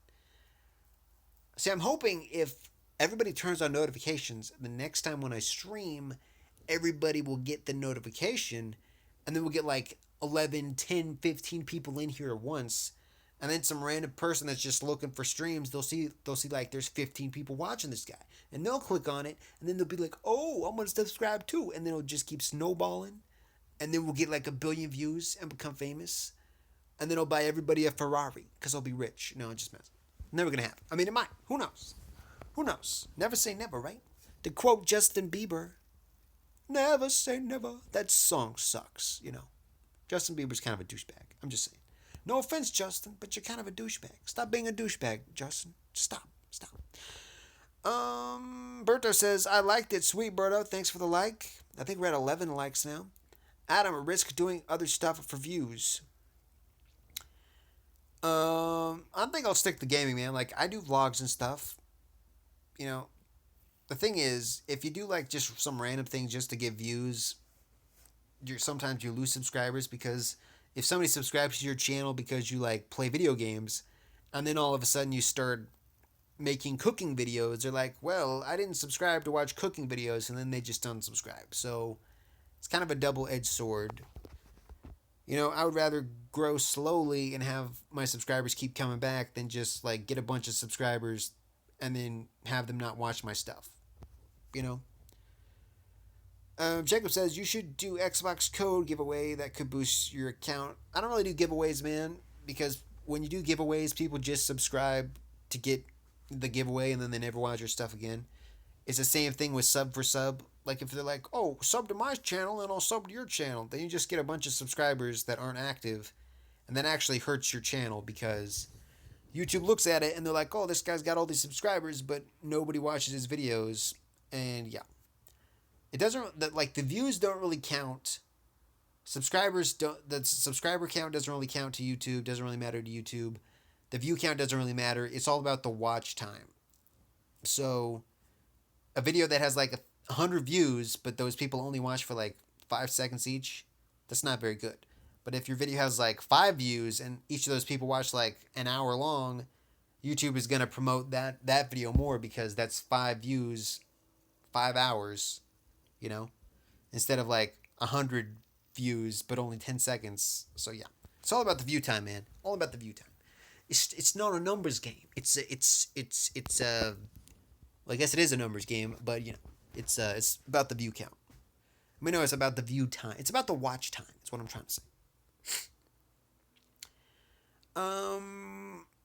See, I'm hoping if everybody turns on notifications, the next time when I stream, everybody will get the notification, and then we'll get like 11, 10, 15 people in here at once. And then some random person that's just looking for streams, they'll see like there's 15 people watching this guy. And they'll click on it, and then they'll be like, oh, I'm gonna subscribe too. And then it'll just keep snowballing. And then we'll get like 1 billion views and become famous. And then I'll buy everybody a Ferrari because I'll be rich. No, just messing. Never gonna happen. I mean, it might. Who knows? Who knows? Never say never, right? To quote Justin Bieber, never say never. That song sucks, you know. Justin Bieber's kind of a douchebag. I'm just saying. No offense, Justin, but you're kind of a douchebag. Stop being a douchebag, Justin. Stop. Stop. Berto says, I liked it. Sweet, Berto. Thanks for the like. I think we're at 11 likes now. Adam, risk doing other stuff for views. I think I'll stick to gaming, man. Like, I do vlogs and stuff. You know, the thing is, if you do like just some random thing just to get views, sometimes you lose subscribers because if somebody subscribes to your channel because you like play video games, and then all of a sudden you start making cooking videos, they're like, well, I didn't subscribe to watch cooking videos, and then they just unsubscribe. So it's kind of a double-edged sword. You know, I would rather grow slowly and have my subscribers keep coming back than just like get a bunch of subscribers and then have them not watch my stuff. You know? Jacob says you should do Xbox code giveaway that could boost your account. I don't really do giveaways, man, because when you do giveaways, people just subscribe to get the giveaway and then they never watch your stuff again. It's the same thing with sub for sub. Like if they're like, oh, sub to my channel and I'll sub to your channel, then you just get a bunch of subscribers that aren't active, and that actually hurts your channel because YouTube looks at it and they're like, oh, this guy's got all these subscribers, but nobody watches his videos, and yeah. It doesn't, that like the views don't really count. Subscribers don't, the subscriber count doesn't really count to YouTube, doesn't really matter to YouTube. The view count doesn't really matter. It's all about the watch time. So a video that has like 100 views, but those people only watch for like 5 seconds each, that's not very good. But if your video has like 5 views and each of those people watch like an hour long, YouTube is going to promote that video more because that's 5 views, 5 hours, you know, instead of like 100 views, but only 10 seconds. So yeah, it's all about the view time, man. All about the view time. It's not a numbers game. It's well, I guess it is a numbers game, but you know, it's about the view count. I mean, no, it's about the view time. It's about the watch time. That's what I'm trying to say.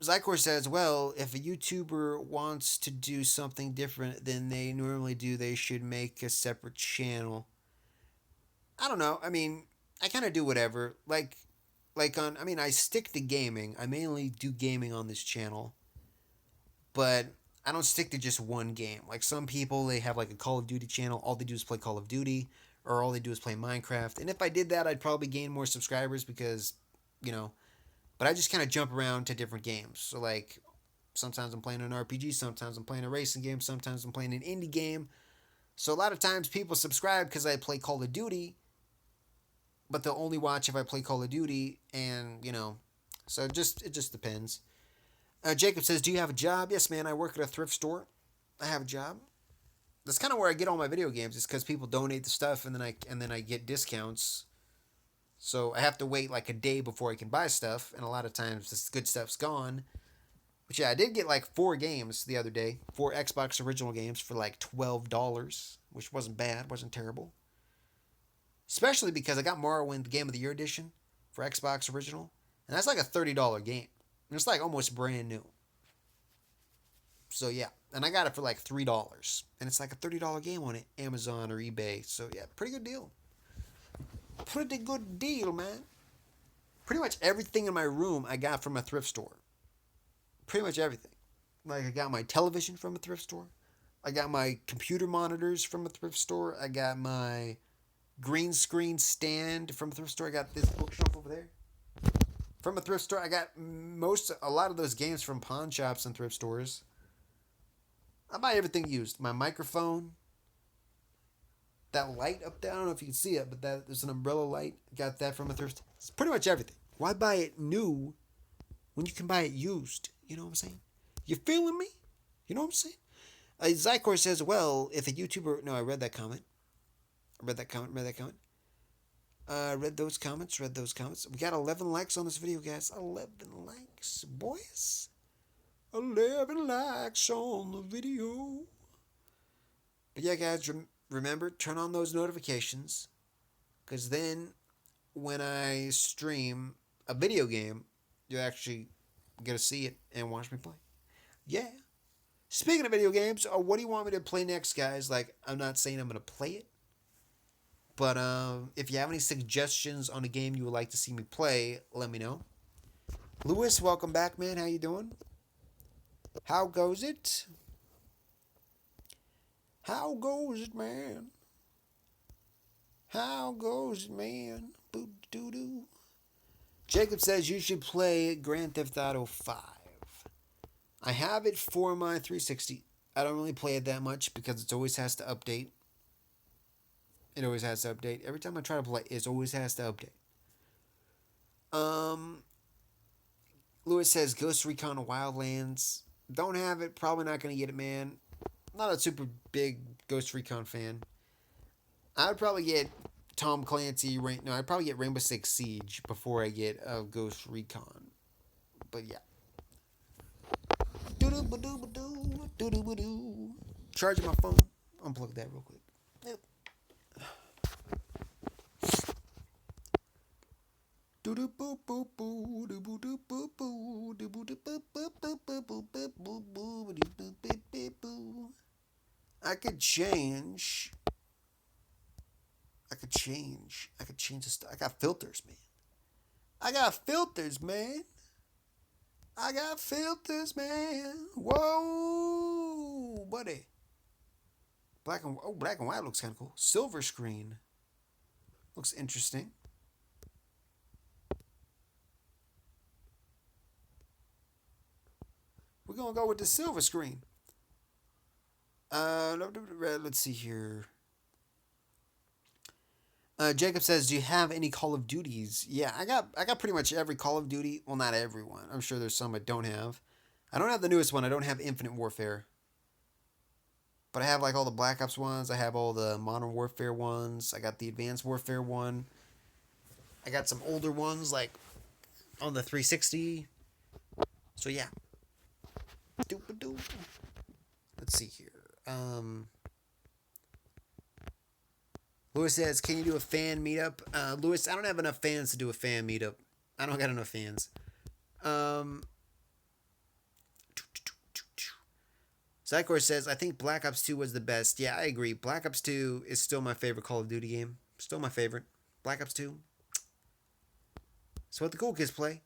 Zykor says, well, if a YouTuber wants to do something different than they normally do, they should make a separate channel. I don't know. I mean, I kind of do whatever. I stick to gaming. I mainly do gaming on this channel. But I don't stick to just one game. Like some people, they have like a Call of Duty channel. All they do is play Call of Duty. Or all they do is play Minecraft. And if I did that, I'd probably gain more subscribers because, you know. But I just kind of jump around to different games. So like, sometimes I'm playing an RPG. Sometimes I'm playing a racing game. Sometimes I'm playing an indie game. So a lot of times people subscribe because I play Call of Duty. But they'll only watch if I play Call of Duty, and, you know, so it just depends. Jacob says, do you have a job? Yes, man, I work at a thrift store. I have a job. That's kind of where I get all my video games. It's because people donate the stuff, and then I get discounts. So I have to wait like a day before I can buy stuff, and a lot of times this good stuff's gone. But yeah, I did get like 4 games the other day, 4 Xbox original games for like $12, which wasn't bad, wasn't terrible. Especially because I got Morrowind, the Game of the Year edition for Xbox Original. And that's like a $30 game. And it's like almost brand new. So yeah. And I got it for like $3. And it's like a $30 game on it, Amazon or eBay. So yeah, pretty good deal. Pretty good deal, man. Pretty much everything in my room I got from a thrift store. Pretty much everything. Like I got my television from a thrift store. I got my computer monitors from a thrift store. I got my green screen stand from a thrift store. I got this bookshelf over there from a thrift store. I got a lot of those games from pawn shops and thrift stores. I buy everything used. My microphone, that light up there. I don't know if you can see it, but there's an umbrella light. Got that from a thrift store. It's pretty much everything. Why buy it new when you can buy it used? You know what I'm saying? You feeling me? You know what I'm saying? Zykor says, well, if a YouTuber... No, I read that comment. Read that comment. Read those comments. We got 11 likes on this video, guys. 11 likes, boys. 11 likes on the video. But yeah, guys, remember, turn on those notifications. Because then, when I stream a video game, you actually get to see it and watch me play. Yeah. Speaking of video games, what do you want me to play next, guys? Like, I'm not saying I'm going to play it. But if you have any suggestions on a game you would like to see me play, let me know. Lewis, welcome back, man. How you doing? How goes it? How goes it, man? How goes it, man? Boo-doo-doo. Jacob says you should play Grand Theft Auto 5. I have it for my 360. I don't really play it that much because it always has to update. Every time I try to play, it always has to update. Lewis says Ghost Recon Wildlands. Don't have it. Probably not going to get it, man. Not a super big Ghost Recon fan. I'd probably get Tom Clancy. I'd probably get Rainbow Six Siege before I get Ghost Recon. But yeah. Charging my phone. Unplug that real quick. Yep. I could change the stuff. I got filters, man. Whoa, buddy. Black and white looks kind of cool. Silver screen looks interesting. We're gonna go with the silver screen. Let's see here. Jacob says, "Do you have any Call of Duties?" Yeah, I got pretty much every Call of Duty. Well, not everyone. I'm sure there's some I don't have. I don't have the newest one. I don't have Infinite Warfare. But I have like all the Black Ops ones. I have all the Modern Warfare ones. I got the Advanced Warfare one. I got some older ones like on the 360. So yeah. Let's see here. Lewis says, "Can you do a fan meetup?" Lewis, I don't have enough fans to do a fan meetup. I don't got enough fans. Zykor says, "I think Black Ops 2 was the best." Yeah, I agree. Black Ops 2 is still my favorite Call of Duty game. Still my favorite. Black Ops 2. It's what the cool kids play.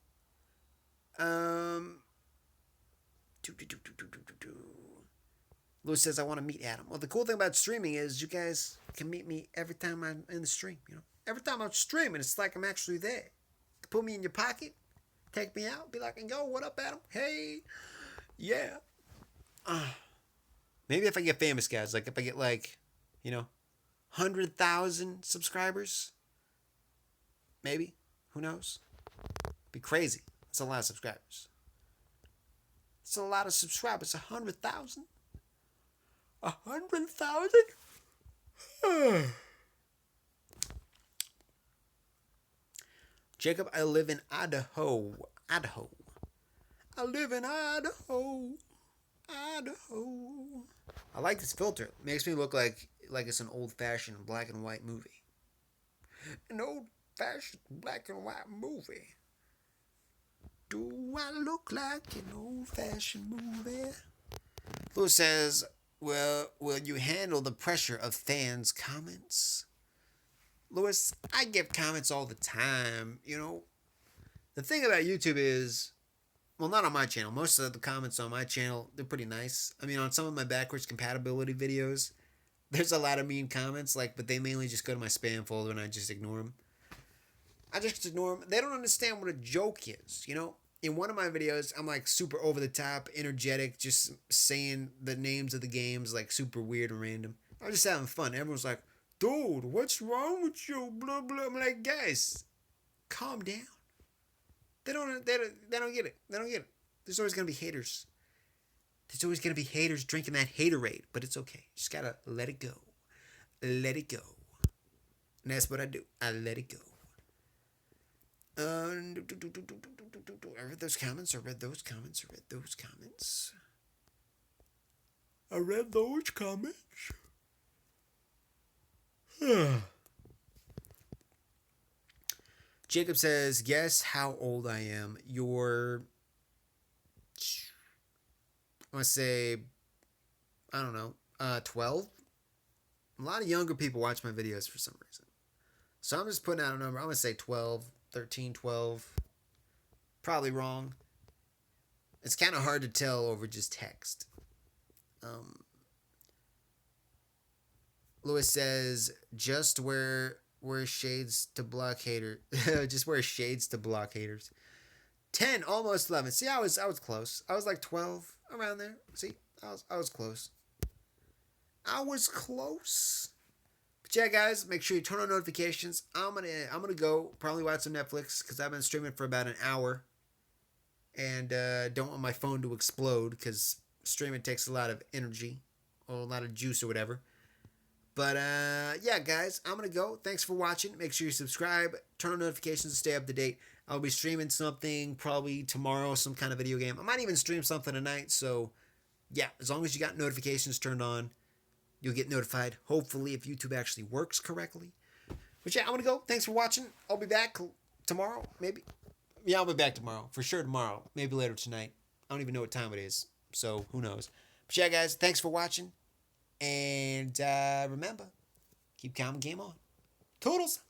Lewis says, "I want to meet Adam." Well, the cool thing about streaming is you guys can meet me every time I'm in the stream. Every time I'm streaming, it's like I'm actually there. You put me in your pocket, take me out, be like, "Yo, what up, Adam? Hey, yeah." Maybe if I get famous, guys, like if I get 100,000 subscribers, maybe. Who knows? Be crazy. That's a lot of subscribers. It's a lot of subscribers. 100,000. 100,000. Jacob, I live in Idaho. I live in Idaho. I like this filter. It makes me look like it's an old-fashioned black and white movie. An old-fashioned black and white movie. Do I look like an old-fashioned movie? Lewis says, "Well, will you handle the pressure of fans' comments?" Lewis, I give comments all the time. The thing about YouTube is, well, not on my channel. Most of the comments on my channel, they're pretty nice. I mean, on some of my backwards compatibility videos, there's a lot of mean comments, like, but they mainly just go to my spam folder and I just ignore them. I just ignore them. They don't understand what a joke is, you know? In one of my videos, I'm like super over the top, energetic, just saying the names of the games like super weird and random. I was just having fun. Everyone's like, dude, what's wrong with you? Blah, blah. I'm like, guys, calm down. They don't get it. They don't get it. There's always going to be haters. There's always going to be haters drinking that haterade, but it's okay. Just got to let it go. Let it go. And that's what I do. I let it go. I read those comments. I read those comments. I read those comments. I read those comments. Jacob says, guess how old I am. You're, I want to say, I don't know, 12? A lot of younger people watch my videos for some reason. So I'm just putting out a number. I'm going to say 12, 13, 12. Probably wrong. It's kind of hard to tell over just text. Lewis says, just wear shades to block haters. Just wear shades to block haters. 10, almost 11. See, I was close. I was like 12, around there. See, I was close. I was close. But yeah, guys, make sure you turn on notifications. I'm gonna go probably watch some Netflix because I've been streaming for about an hour, and don't want my phone to explode because streaming takes a lot of energy or a lot of juice or whatever. But yeah, guys, I'm gonna go. Thanks for watching. Make sure you subscribe, turn on notifications to stay up to date. I'll be streaming something probably tomorrow, some kind of video game. I might even stream something tonight. So yeah, as long as you got notifications turned on, you'll get notified. Hopefully, if YouTube actually works correctly. But yeah, I'm gonna go. Thanks for watching. I'll be back tomorrow, maybe. Yeah, I'll be back tomorrow. For sure tomorrow. Maybe later tonight. I don't even know what time it is. So who knows. But yeah, guys, thanks for watching. And remember, keep calm and game on. Toodles!